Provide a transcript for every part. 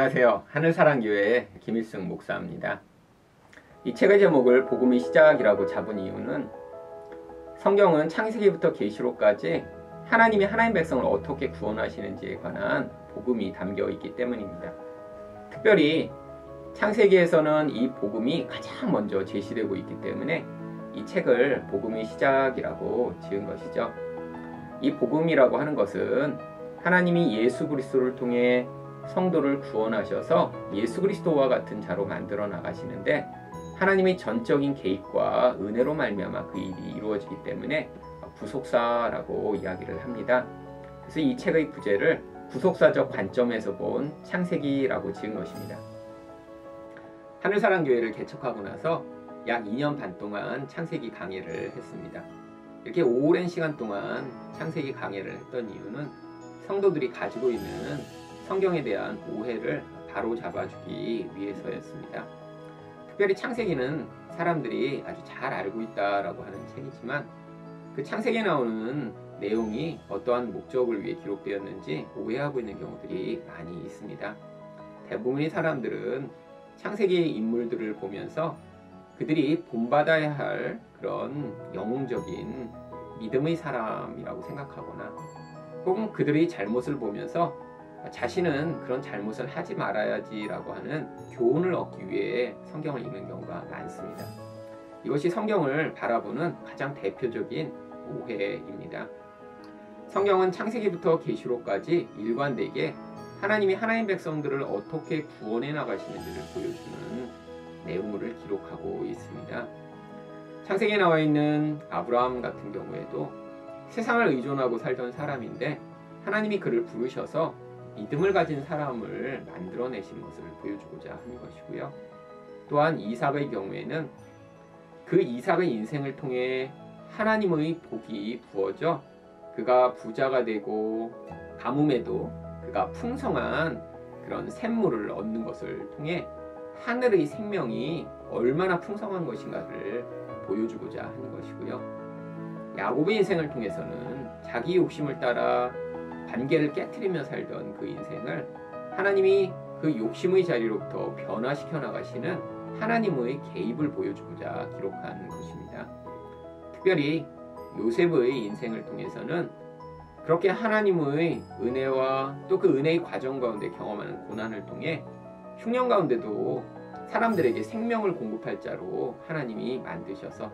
안녕하세요. 하늘사랑교회 김일승 목사입니다. 이 책의 제목을 복음의 시작이라고 잡은 이유는 성경은 창세기부터 계시록까지 하나님이 하나님 백성을 어떻게 구원하시는지에 관한 복음이 담겨 있기 때문입니다. 특별히 창세기에서는 이 복음이 가장 먼저 제시되고 있기 때문에 이 책을 복음의 시작이라고 지은 것이죠. 이 복음이라고 하는 것은 하나님이 예수 그리스도를 통해 성도를 구원하셔서 예수 그리스도와 같은 자로 만들어 나가시는데 하나님의 전적인 개입과 은혜로 말미암아 그 일이 이루어지기 때문에 구속사라고 이야기를 합니다. 그래서 이 책의 부제를 구속사적 관점에서 본 창세기라고 지은 것입니다. 하늘사랑교회를 개척하고 나서 약 2년 반 동안 창세기 강의를 했습니다. 이렇게 오랜 시간 동안 창세기 강의를 했던 이유는 성도들이 가지고 있는 성경에 대한 오해를 바로 잡아주기 위해서였습니다. 특별히 창세기는 사람들이 아주 잘 알고 있다라고 하는 책이지만 그 창세기에 나오는 내용이 어떠한 목적을 위해 기록되었는지 오해하고 있는 경우들이 많이 있습니다. 대부분의 사람들은 창세기의 인물들을 보면서 그들이 본받아야 할 그런 영웅적인 믿음의 사람이라고 생각하거나 혹은 그들의 잘못을 보면서 자신은 그런 잘못을 하지 말아야지라고 하는 교훈을 얻기 위해 성경을 읽는 경우가 많습니다. 이것이 성경을 바라보는 가장 대표적인 오해입니다. 성경은 창세기부터 계시록까지 일관되게 하나님이 하나님 백성들을 어떻게 구원해 나가시는지를 보여주는 내용을 기록하고 있습니다. 창세기에 나와 있는 아브라함 같은 경우에도 세상을 의존하고 살던 사람인데 하나님이 그를 부르셔서 믿음을 가진 사람을 만들어내신 것을 보여주고자 하는 것이고요. 또한 이삭의 경우에는 그 이삭의 인생을 통해 하나님의 복이 부어져 그가 부자가 되고 가뭄에도 그가 풍성한 그런 샘물을 얻는 것을 통해 하늘의 생명이 얼마나 풍성한 것인가를 보여주고자 하는 것이고요. 야곱의 인생을 통해서는 자기 욕심을 따라 관계를 깨트리며 살던 그 인생을 하나님이 그 욕심의 자리로부터 변화시켜 나가시는 하나님의 개입을 보여주고자 기록한 것입니다. 특별히 요셉의 인생을 통해서는 그렇게 하나님의 은혜와 또 그 은혜의 과정 가운데 경험하는 고난을 통해 흉년 가운데도 사람들에게 생명을 공급할 자로 하나님이 만드셔서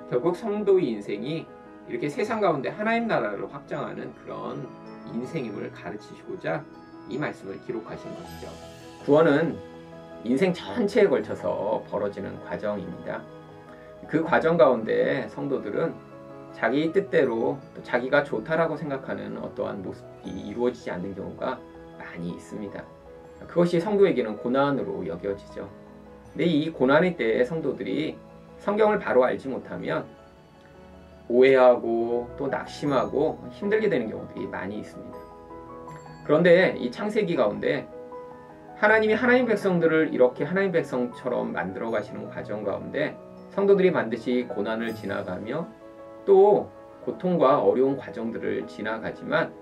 결국 성도의 인생이 이렇게 세상 가운데 하나님 나라를 확장하는 그런 인생임을 가르치시고자 이 말씀을 기록하신 것이죠. 구원은 인생 전체에 걸쳐서 벌어지는 과정입니다. 그 과정 가운데 성도들은 자기 뜻대로 또 자기가 좋다라고 생각하는 어떠한 모습이 이루어지지 않는 경우가 많이 있습니다. 그것이 성도에게는 고난으로 여겨지죠. 근데 이 고난의 때에 성도들이 성경을 바로 알지 못하면 오해하고 또 낙심하고 힘들게 되는 경우들이 많이 있습니다. 그런데 이 창세기 가운데 하나님이 하나님 백성들을 이렇게 하나님 백성처럼 만들어 가시는 과정 가운데 성도들이 반드시 고난을 지나가며 또 고통과 어려운 과정들을 지나가지만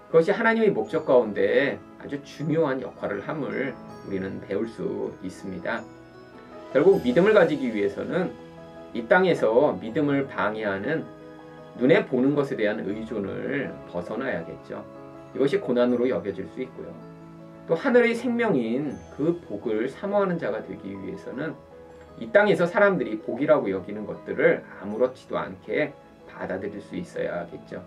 그것이 하나님의 목적 가운데 아주 중요한 역할을 함을 우리는 배울 수 있습니다. 결국 믿음을 가지기 위해서는 이 땅에서 믿음을 방해하는 눈에 보는 것에 대한 의존을 벗어나야겠죠. 이것이 고난으로 여겨질 수 있고요. 또 하늘의 생명인 그 복을 사모하는 자가 되기 위해서는 이 땅에서 사람들이 복이라고 여기는 것들을 아무렇지도 않게 받아들일 수 있어야겠죠.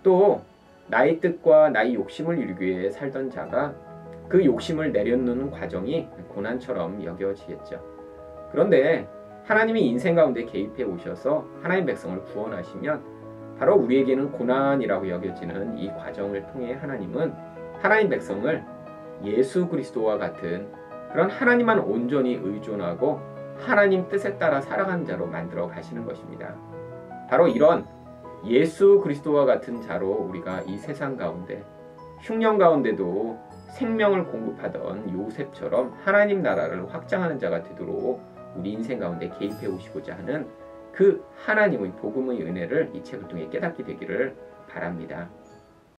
또 나의 뜻과 나의 욕심을 이루기 위해 살던 자가 그 욕심을 내려놓는 과정이 고난처럼 여겨지겠죠. 그런데 하나님이 인생 가운데 개입해 오셔서 하나님 백성을 구원하시면 바로 우리에게는 고난이라고 여겨지는 이 과정을 통해 하나님은 하나님 백성을 예수 그리스도와 같은 그런 하나님만 온전히 의존하고 하나님 뜻에 따라 살아가는 자로 만들어 가시는 것입니다. 바로 이런 예수 그리스도와 같은 자로 우리가 이 세상 가운데 흉년 가운데도 생명을 공급하던 요셉처럼 하나님 나라를 확장하는 자가 되도록 우리 인생 가운데 개입해 오시고자 하는 그 하나님의 복음의 은혜를 이 책을 통해 깨닫게 되기를 바랍니다.